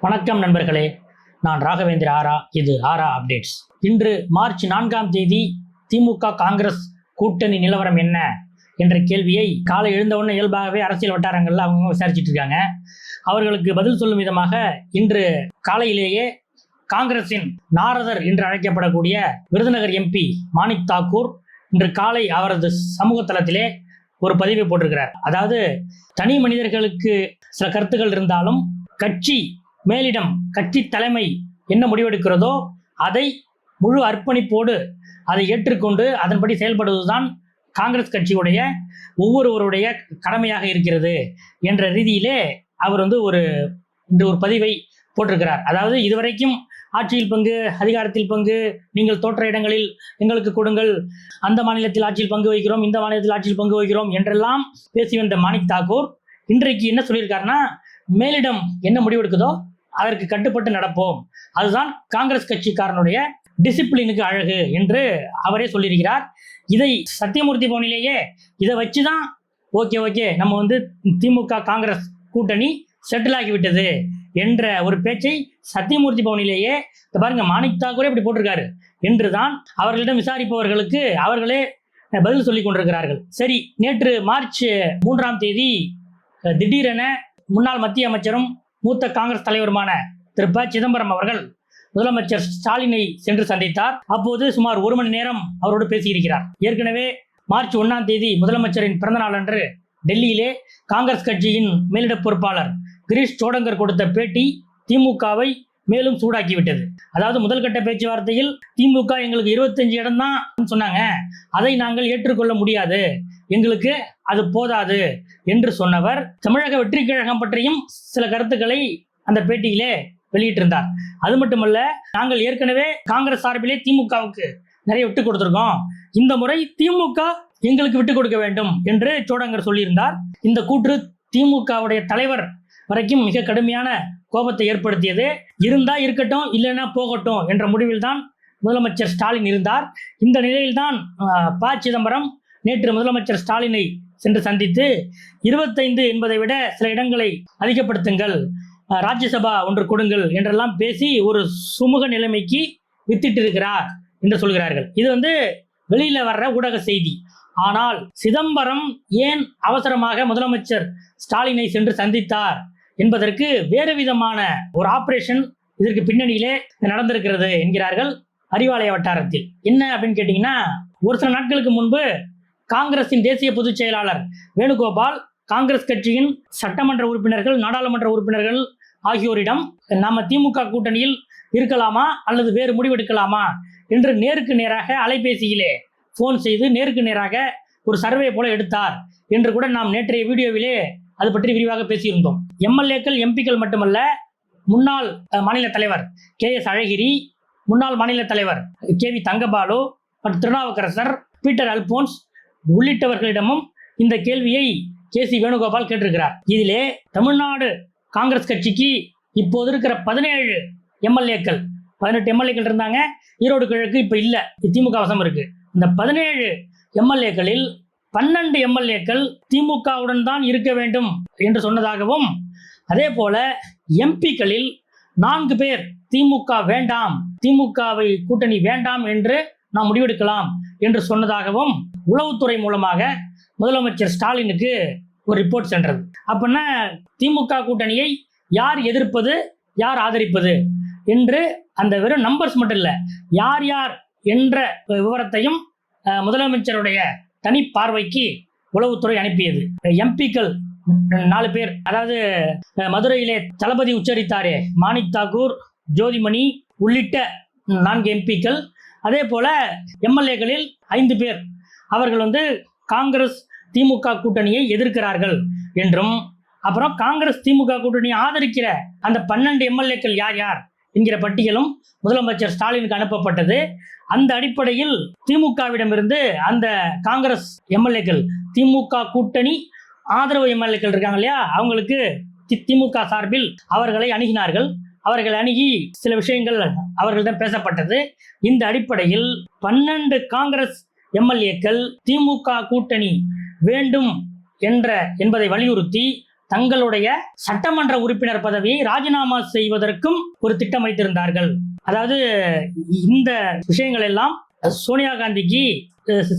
வணக்கம் நண்பர்களே, நான் ராகவேந்திர ஆரா. இது ஆரா அப்டேட்ஸ். இன்று மார்ச் 4ஆம் தேதி திமுக காங்கிரஸ் கூட்டணி நிலவரம் என்ன என்ற கேள்வியை காலை எழுந்தவுடனே இயல்பாகவே அரசியல் வட்டாரங்களில் அவங்க விசாரிச்சுட்டு இருக்காங்க. அவர்களுக்கு பதில் சொல்லும் விதமாக இன்று காலையிலேயே காங்கிரசின் நாரதர் என்று அழைக்கப்படக்கூடிய விருதுநகர் எம்பி மாணிக் தாக்கூர் இன்று காலை அவரது சமூக தளத்திலே ஒரு பதிவை போட்டிருக்கிறார். அதாவது தனி மனிதர்களுக்கு சில கருத்துக்கள் இருந்தாலும் கட்சி மேலிடம், கட்சி தலைமை என்ன முடிவெடுக்கிறதோ அதை முழு அர்ப்பணிப்போடு அதை ஏற்றுக்கொண்டு அதன்படி செயல்படுவதுதான் காங்கிரஸ் கட்சியுடைய ஒவ்வொருவருடைய கடமையாக இருக்கிறது என்ற ரீதியிலே அவர் இந்த ஒரு பதிவை போட்டிருக்கிறார். அதாவது இதுவரைக்கும் ஆட்சியில் பங்கு, அதிகாரத்தில் பங்கு, நீங்கள் தோற்ற இடங்களில் எங்களுக்கு கொடுங்கள், அந்த மாநிலத்தில் ஆட்சியில் பங்கு வகிக்கிறோம், இந்த மாநிலத்தில் ஆட்சியில் பங்கு வகிக்கிறோம் என்றெல்லாம் பேசி வந்த மாணிக் தாக்கூர் இன்றைக்கு என்ன சொல்லியிருக்காருன்னா, மேலிடம் என்ன முடிவெடுக்குதோ அதற்கு கட்டுப்பட்டு நடப்போம், அதுதான் காங்கிரஸ் கட்சிக்காரனுடைய டிசிப்ளினுக்கு அழகு என்று அவரே சொல்லியிருக்கிறார். இதை சத்தியமூர்த்தி பவனிலேயே இதை வச்சுதான் ஓகே நம்ம திமுக காங்கிரஸ் கூட்டணி செட்டில் ஆகிவிட்டது என்ற ஒரு பேச்சை சத்தியமூர்த்தி பவனிலேயே பாருங்க மாணிக் தாக்கூரே இப்படி போட்டிருக்காரு என்றுதான் அவர்களிடம் விசாரிப்பவர்களுக்கு அவர்களே பதில் சொல்லிக் கொண்டிருக்கிறார்கள். சரி, நேற்று மார்ச் 3ஆம் தேதி திடீரென முன்னாள் மத்திய அமைச்சரும் மூத்த காங்கிரஸ் தலைவருமான திரு ப சிதம்பரம் அவர்கள் முதலமைச்சர் ஸ்டாலினை சென்று சந்தித்தார். அப்போது சுமார் 1 மணி நேரம் அவரோடு பேசியிருக்கிறார். ஏற்கனவே மார்ச் 1ஆம் தேதி முதலமைச்சரின் பிறந்த நாள் அன்று டெல்லியிலே காங்கிரஸ் கட்சியின் மேலிட பொறுப்பாளர் கிரீஷ் சோடங்கர் கொடுத்த பேட்டி திமுகவை மேலும் சூடாக்கிவிட்டது. அதாவது முதல் கட்ட பேச்சுவார்த்தையில் திமுக எங்களுக்கு 25 இடம் தான் சொன்னாங்க, அதை நாங்கள் ஏற்றுக்கொள்ள முடியாது, எங்களுக்கு அது போதாது என்று சொன்னவர் தமிழக வெற்றி கழகம் பற்றியும் சில கருத்துக்களை அந்த பேட்டியிலே வெளியிட்டிருந்தார். அது மட்டுமல்ல, நாங்கள் ஏற்கனவே காங்கிரஸ் சார்பிலே திமுகவுக்கு நிறைய விட்டு கொடுத்திருக்கோம், இந்த முறை திமுக எங்களுக்கு விட்டு கொடுக்க வேண்டும் என்று சோடங்கர் சொல்லியிருந்தார். இந்த கூற்று திமுகவுடைய தலைவர் வரைக்கும் மிக கடுமையான கோபத்தை ஏற்படுத்தியது. இருந்தா இருக்கட்டும், இல்லைன்னா போகட்டும் என்ற முடிவில் தான் முதலமைச்சர் ஸ்டாலின் இருந்தார். இந்த நிலையில்தான் ப சிதம்பரம் நேற்று முதலமைச்சர் ஸ்டாலினை சென்று சந்தித்து 25 என்பதை விட சில இடங்களை அதிகப்படுத்துங்கள், ராஜ்யசபா ஒன்று கொடுங்கள் என்றெல்லாம் பேசி ஒரு சுமூக நிலைமைக்கு வித்திட்டு இருக்கிறார் என்று சொல்கிறார்கள். இது வெளியில வர்ற ஊடக செய்தி. ஆனால் சிதம்பரம் ஏன் அவசரமாக முதலமைச்சர் ஸ்டாலினை சென்று சந்தித்தார் என்பதற்கு வேறு விதமான ஒரு ஆபரேஷன் இதற்கு பின்னணியிலே நடந்திருக்கிறது என்கிறார்கள் அறிவாலய வட்டாரத்தில். என்ன அப்படின்னு கேட்டீங்கன்னா, ஒரு சில நாட்களுக்கு முன்பு காங்கிரசின் தேசிய பொதுச் செயலாளர் வேணுகோபால் காங்கிரஸ் கட்சியின் சட்டமன்ற உறுப்பினர்கள், நாடாளுமன்ற உறுப்பினர்கள் ஆகியோரிடம் நாம திமுக கூட்டணியில் இருக்கலாமா அல்லது வேறு முடிவெடுக்கலாமா என்று நேருக்கு நேராக அலைபேசியிலே போன் செய்து நேருக்கு நேராக ஒரு சர்வே போல எடுத்தார் என்று கூட நாம் நேற்றைய வீடியோவிலே அது பற்றி விரிவாக பேசியிருந்தோம். எம்எல்ஏக்கள், எம்பிக்கள் மட்டுமல்ல, முன்னாள் மாநில தலைவர் KS அழகிரி, முன்னாள் மாநில தலைவர் KV தங்கபாலு மற்றும் திருநாவுக்கரசர், பீட்டர் அல்போன்ஸ் உள்ளிட்டவர்களிடமும் இந்த கேள்வியை KC வேணுகோபால் கேட்டிருக்கிறார். இதிலே தமிழ்நாடு காங்கிரஸ் கட்சிக்கு இப்போது இருக்கிற 17 எம்எல்ஏக்கள், 18 எம்எல்ஏக்கள் இருந்தாங்க, ஈரோடு கிழக்கு இப்ப இல்ல, திமுக வசம் இருக்கு. இந்த 17 எம்எல்ஏக்களில் 12 எம்எல்ஏக்கள் திமுகவுடன் தான் இருக்க வேண்டும் என்று சொன்னதாகவும், அதே போல எம்பிக்களில் 4 பேர் திமுக வேண்டாம், திமுகவை கூட்டணி வேண்டாம் என்று நாம் முடிவெடுக்கலாம் என்று சொன்னதாகவும் உளவுத்துறை மூலமாக முதலமைச்சர் ஸ்டாலினுக்கு ஒரு ரிப்போர்ட் சென்றது. அப்படின்னா திமுக கூட்டணியை யார் எதிர்ப்பது, யார் ஆதரிப்பது என்று அந்த வெறும் நம்பர்ஸ் மட்டும் இல்லை, யார் யார் என்ற விவரத்தையும் முதலமைச்சருடைய தனி பார்வைக்கு உளவுத்துறை அனுப்பியது. எம்பிக்கள் 4 பேர், அதாவது மதுரையிலே தளபதி உச்சரித்தாரே மாணிக் தாக்கூர், ஜோதிமணி உள்ளிட்ட 4 எம்பிக்கள். அதே போல எம்எல்ஏக்களில் 5 பேர் அவர்கள் காங்கிரஸ் திமுக கூட்டணியை எதிர்க்கிறார்கள் என்றும், அப்புறம் காங்கிரஸ் திமுக கூட்டணியை ஆதரிக்கிற அந்த 12 எம்எல்ஏக்கள் யார் யார் என்கிற பட்டியலும் முதலமைச்சர் ஸ்டாலினுக்கு அனுப்பப்பட்டது. அந்த அடிப்படையில் திமுகவிடமிருந்து அந்த காங்கிரஸ் எம்எல்ஏக்கள், திமுக கூட்டணி ஆதரவு எம்எல்ஏக்கள் இருக்காங்க இல்லையா, அவங்களுக்கு திமுக சார்பில் அவர்களை அணுகினார்கள். அவர்கள் அணுகி சில விஷயங்கள் அவர்களிடம் பேசப்பட்டது. இந்த அடிப்படையில் 12 காங்கிரஸ் எம்எல்ஏக்கள் திமுக கூட்டணி வேண்டும் என்பதை வலியுறுத்தி தங்களுடைய சட்டமன்ற உறுப்பினர் பதவியை ராஜினாமா செய்வதற்கும் ஒரு திட்டம் வைத்திருந்தார்கள். அதாவது இந்த விஷயங்கள் எல்லாம் சோனியா காந்திக்கு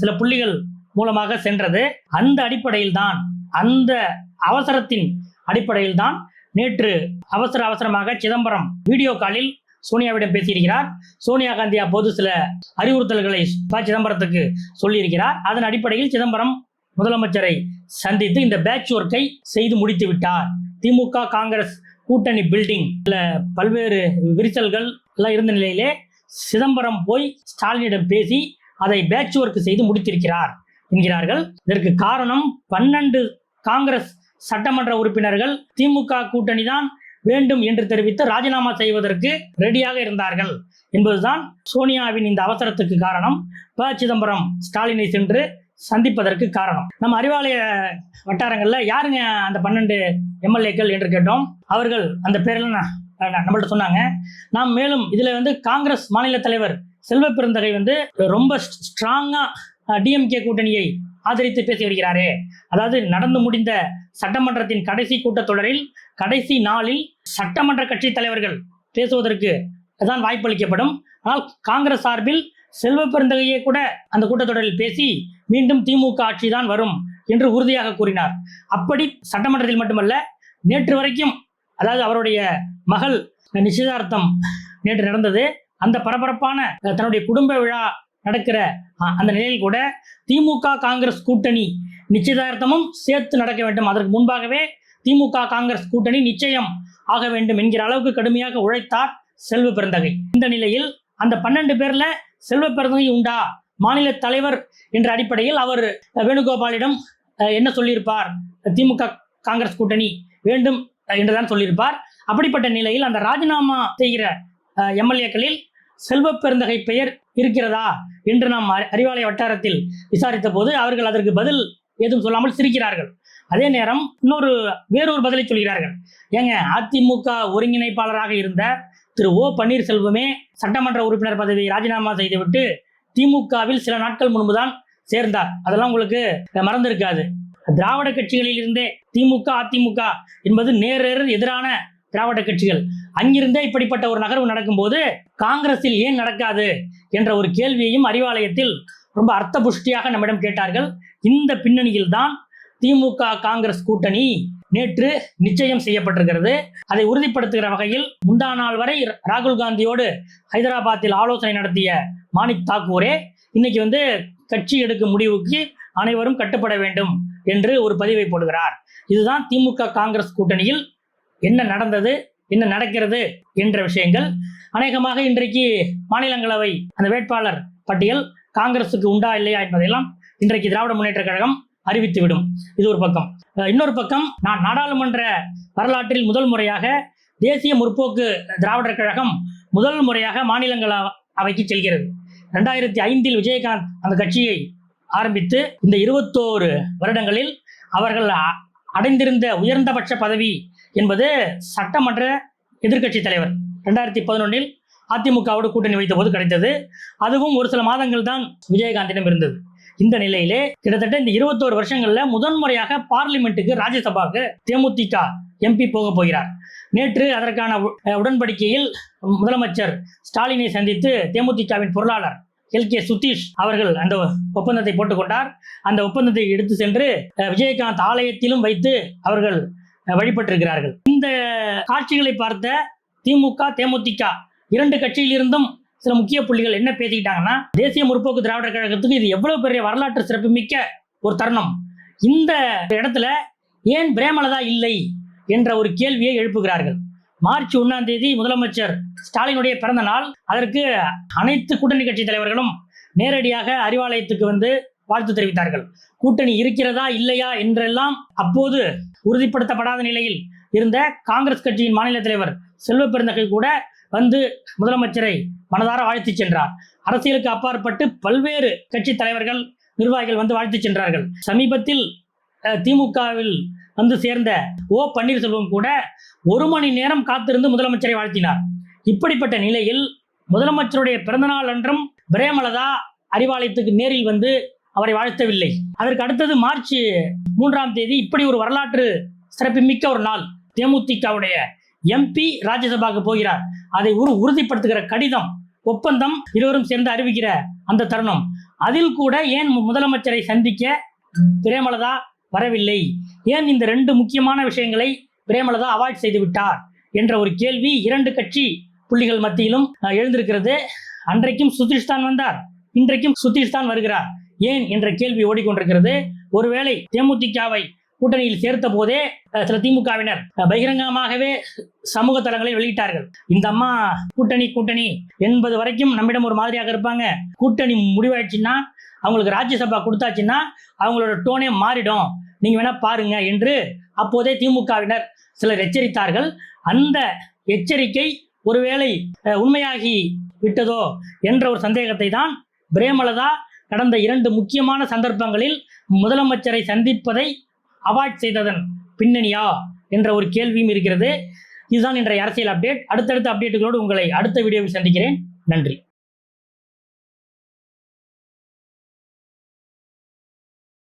சில புள்ளிகள் மூலமாக சென்றது. அந்த அடிப்படையில் தான், அந்த அவசரத்தின் அடிப்படையில் தான் நேற்று அவசரமாக சிதம்பரம் வீடியோ காலில் சோனியாவிடம் பேசியிருக்கிறார். சோனியா காந்தி அப்போது சில அறிவுறுத்தல்களை சிதம்பரத்துக்கு சொல்லியிருக்கிறார். அதன் அடிப்படையில் சிதம்பரம் முதலமைச்சரை சந்தித்து இந்த பேட்ச் ஒர்க்கை செய்து முடித்து விட்டார். திமுக காங்கிரஸ் கூட்டணி பில்டிங் பல்வேறு விரிசல்கள் எல்லாம் இருந்த நிலையிலே சிதம்பரம் போய் ஸ்டாலினிடம் பேசி அதை பேட்ச் ஒர்க் செய்து முடித்திருக்கிறார் என்கிறார்கள். இதற்கு காரணம் 12 காங்கிரஸ் சட்டமன்ற உறுப்பினர்கள் திமுக கூட்டணி தான் வேண்டும் என்று தெரிவித்து ராஜினாமா செய்வதற்கு ரெடியாக இருந்தார்கள் என்பதுதான் சோனியாவின் இந்த அவசரத்துக்கு காரணம். சிதம்பரம் ஸ்டாலினை சென்று சந்திப்பதற்கு காரணம். நம்ம அறிவாலய வட்டாரங்கள்ல யாருங்க அந்த 12 எம்எல்ஏக்கள் என்று கேட்டோம். அவர்கள் அந்த பேரெல்லாம் நம்மள்ட்ட சொன்னாங்க. நாம் மேலும் இதுல காங்கிரஸ் மாநில தலைவர் செல்வ பெருந்தகை ரொம்ப ஸ்ட்ராங்கா டிஎம்கே கூட்டணியை ஆதரித்து பேசி வருகிறாரே. அதாவது நடந்து முடிந்த சட்டமன்றத்தின் கடைசி கூட்டத்தொடரில் கடைசி நாளில் சட்டமன்ற கட்சி தலைவர்கள் பேசுவதற்கு தான் வாய்ப்பளிக்கப்படும். ஆனால் காங்கிரஸ் சார்பில் செல்வ பெருந்தகையே கூட அந்த கூட்டத்தொடரில் பேசி மீண்டும் திமுக ஆட்சி தான் வரும் என்று உறுதியாக கூறினார். அப்படி சட்டமன்றத்தில் மட்டுமல்ல, நேற்று வரைக்கும், அதாவது அவருடைய மகள் நிச்சயதார்த்தம் நேற்று நடந்தது. அந்த பரபரப்பான தன்னுடைய குடும்ப விழா நடக்கிற அந்த நிலையில் கூட திமுக காங்கிரஸ் கூட்டணி நிச்சயதார்த்தமும் சேர்த்து நடக்க வேண்டும், அதற்கு முன்பாகவே திமுக காங்கிரஸ் கூட்டணி நிச்சயம் ஆக வேண்டும் என்கிற அளவுக்கு கடுமையாக உழைத்தார் செல்வ பெருந்தகை. இந்த நிலையில் அந்த 12 பேர்ல செல்வ பெருந்தகை உண்டா? மாநில தலைவர் என்ற அடிப்படையில் அவர் வேணுகோபாலிடம் என்ன சொல்லியிருப்பார்? திமுக காங்கிரஸ் கூட்டணி வேண்டும் என்றுதான் சொல்லியிருப்பார். அப்படிப்பட்ட நிலையில் அந்த ராஜினாமா செய்கிற எம்எல்ஏக்களில் செல்வ பெருந்தகை பெயர் இருக்கிறதா என்று நாம் அறிவாலய வட்டாரத்தில் விசாரித்த போது அவர்கள் அதற்கு பதில் ஏதும் சொல்லாமல் சிரிக்கிறார்கள். அதே நேரம் வேறொரு பதிலை சொல்கிறார்கள். ஏங்க, அதிமுக ஒருங்கிணைப்பாளராக இருந்த திரு ஓ பன்னீர்செல்வமே சட்டமன்ற உறுப்பினர் பதவியை ராஜினாமா செய்துவிட்டு திமுகவில் சில நாட்கள் முன்புதான் சேர்ந்தார். அதெல்லாம் உங்களுக்கு மறந்திருக்காது. திராவிட கட்சிகளில் இருந்தே திமுக அதிமுக என்பது நேர் எதிரான திராவிட கட்சிகள். அங்கிருந்தே இப்படிப்பட்ட ஒரு நகர்வு நடக்கும்போது காங்கிரஸில் ஏன் நடக்காது என்ற ஒரு கேள்வியையும் அறிவாலயத்தில் ரொம்ப அர்த்த புஷ்டியாக நம்மிடம் கேட்டார்கள். இந்த பின்னணியில் தான் திமுக காங்கிரஸ் கூட்டணி நேற்று நிச்சயம் செய்யப்பட்டிருக்கிறது. அதை உறுதிப்படுத்துகிற வகையில் முந்தா நாள் வரை ராகுல் காந்தியோடு ஹைதராபாத்தில் ஆலோசனை நடத்திய மாணிக் தாக்கூரே இன்னைக்கு கட்சி எடுக்கும் முடிவுக்கு அனைவரும் கட்டுப்பட வேண்டும் என்று ஒரு பதிவை போடுகிறார். இதுதான் திமுக காங்கிரஸ் கூட்டணியில் என்ன நடந்தது, என்ன நடக்கிறது என்ற விஷயங்கள். அநேகமாக இன்றைக்கு மாநிலங்களவை அந்த வேட்பாளர் பட்டியல் காங்கிரசுக்கு உண்டா இல்லையா என்பதையெல்லாம் இன்றைக்கு திராவிட முன்னேற்ற கழகம் அறிவித்துவிடும். இது ஒரு பக்கம். இன்னொரு பக்கம், நாடாளுமன்ற வரலாற்றில் முதல் முறையாக தேசிய முற்போக்கு திராவிடர் கழகம் முதல் முறையாக மாநிலங்களவைக்கு செல்கிறது. 2005 விஜயகாந்த் அந்த கட்சியை ஆரம்பித்து இந்த 21 வருடங்களில் அவர்கள் அடைந்திருந்த உயர்ந்தபட்ச பதவி என்பது சட்டமன்ற எதிர்க்கட்சி தலைவர். 2011 அதிமுகவோடு கூட்டணி வைத்த போது கிடைத்தது. அதுவும் ஒரு சில மாதங்கள் தான் விஜயகாந்திடம் இருந்தது. இந்த நிலையிலே கிட்டத்தட்ட இந்த 21 வருஷங்கள்ல முதன்முறையாக பார்லிமெண்ட்டுக்கு, ராஜ்யசபாவுக்கு தேமுதிக எம்பி போக போகிறார். நேற்று அதற்கான உடன்படிக்கையில் முதலமைச்சர் ஸ்டாலினை சந்தித்து தேமுதிகவின் பொருளாளர் LK சுதீஷ் அவர்கள் அந்த ஒப்பந்தத்தை போட்டுக்கொண்டார். அந்த ஒப்பந்தத்தை எடுத்து சென்று விஜயகாந்த் ஆலயத்திலும் வைத்து அவர்கள் வழிபட்டிருக்கிறார்கள். இந்த காட்சிகளை பார்த்த திமுக தேமுதிக 2 கட்சியிலிருந்தும் சில முக்கிய புள்ளிகள் என்ன பேசிக்கிட்டாங்கன்னா, தேசிய முற்போக்கு திராவிடர் கழகத்துக்கு இது எவ்வளவு பெரிய வரலாற்று சிறப்புமிக்க ஒரு தருணம், இந்த இடத்துல ஏன் பிரேமலதா இல்லை என்ற ஒரு கேள்வியை எழுப்புகிறார்கள். மார்ச் 1 முதலமைச்சர் ஸ்டாலினுடைய பிறந்த நாள். அதற்கு அனைத்து கூட்டணி கட்சி தலைவர்களும் நேரடியாக அறிவாலயத்துக்கு வாழ்த்து தெரிவித்தார்கள். கூட்டணி இருக்கிறதா இல்லையா என்றெல்லாம் அப்போது உறுதிப்படுத்தப்படாத நிலையில் இருந்த காங்கிரஸ் கட்சியின் மாநில தலைவர் செல்வ பெருந்தகை கூட முதலமைச்சரை மனதார வாழ்த்து சென்றார். அரசியலுக்கு அப்பாற்பட்டு பல்வேறு கட்சி தலைவர்கள், நிர்வாகிகள் வாழ்த்து சென்றார்கள். சமீபத்தில் திமுகவில் சேர்ந்த ஓ பன்னீர்செல்வம் கூட 1 மணி நேரம் காத்திருந்து முதலமைச்சரை வாழ்த்தினார். இப்படிப்பட்ட நிலையில் முதலமைச்சருடைய பிறந்தநாள் அன்றும் பிரேமலதா அறிவாலயத்துக்கு நேரில் அவரை வாழ்த்தவில்லை. அதற்கு அடுத்தது மார்ச் 3 இப்படி ஒரு வரலாற்று சிறப்புமிக்க ஒரு நாள். தேமுதிகவுடைய MP ராஜ்யசபாவுக்கு போகிறார். அதை உறுதிப்படுத்துகிற கடிதம், ஒப்பந்தம் இருவரும் சேர்ந்து அறிவிக்கிற அந்த தருணம். அதில் கூட ஏன் முதலமைச்சரை சந்திக்க பிரேமலதா வரவில்லை? ஏன் இந்த 2 முக்கியமான விஷயங்களை பிரேமலதா அவாய்ட் செய்து விட்டார் என்ற ஒரு கேள்வி 2 கட்சி புள்ளிகள் மத்தியிலும் எழுந்திருக்கிறது. அன்றைக்கும் சுதீஷ் தான் வந்தார், இன்றைக்கும் சுதீஷ் தான் வருகிறார். ஏன் என்ற கேள்வி ஓடிக்கொண்டிருக்கிறது. ஒருவேளை தேமுதிகவை கூட்டணியில் சேர்த்த போதே சில திமுகவினர் பகிரங்கமாகவே சமூக தளங்களை வெளியிட்டார்கள். இந்த அம்மா கூட்டணி என்பது வரைக்கும் நம்மிடம் ஒரு மாதிரியாக இருப்பாங்க. கூட்டணி முடிவாயிடுச்சுன்னா, அவங்களுக்கு ராஜ்யசபா கொடுத்தாச்சுன்னா அவங்களோட டோனே மாறிடும், நீங்க வேணா பாருங்க என்று அப்போதே திமுகவினர் சிலர் எச்சரித்தார்கள். அந்த எச்சரிக்கை ஒருவேளை உண்மையாகி விட்டதோ என்ற ஒரு சந்தேகத்தை தான் பிரேமலதா கடந்த 2 முக்கியமான சந்தர்ப்பங்களில் முதலமைச்சரை சந்திப்பதை அவாய்ட் செய்ததன் பின்னணியா என்ற ஒரு கேள்வியும் இருக்கிறது. இதுதான் இன்றைய அரசியல் அப்டேட். அடுத்தடுத்த அப்டேட்டுகளோடு உங்களை அடுத்த வீடியோவில் சந்திக்கிறேன். நன்றி.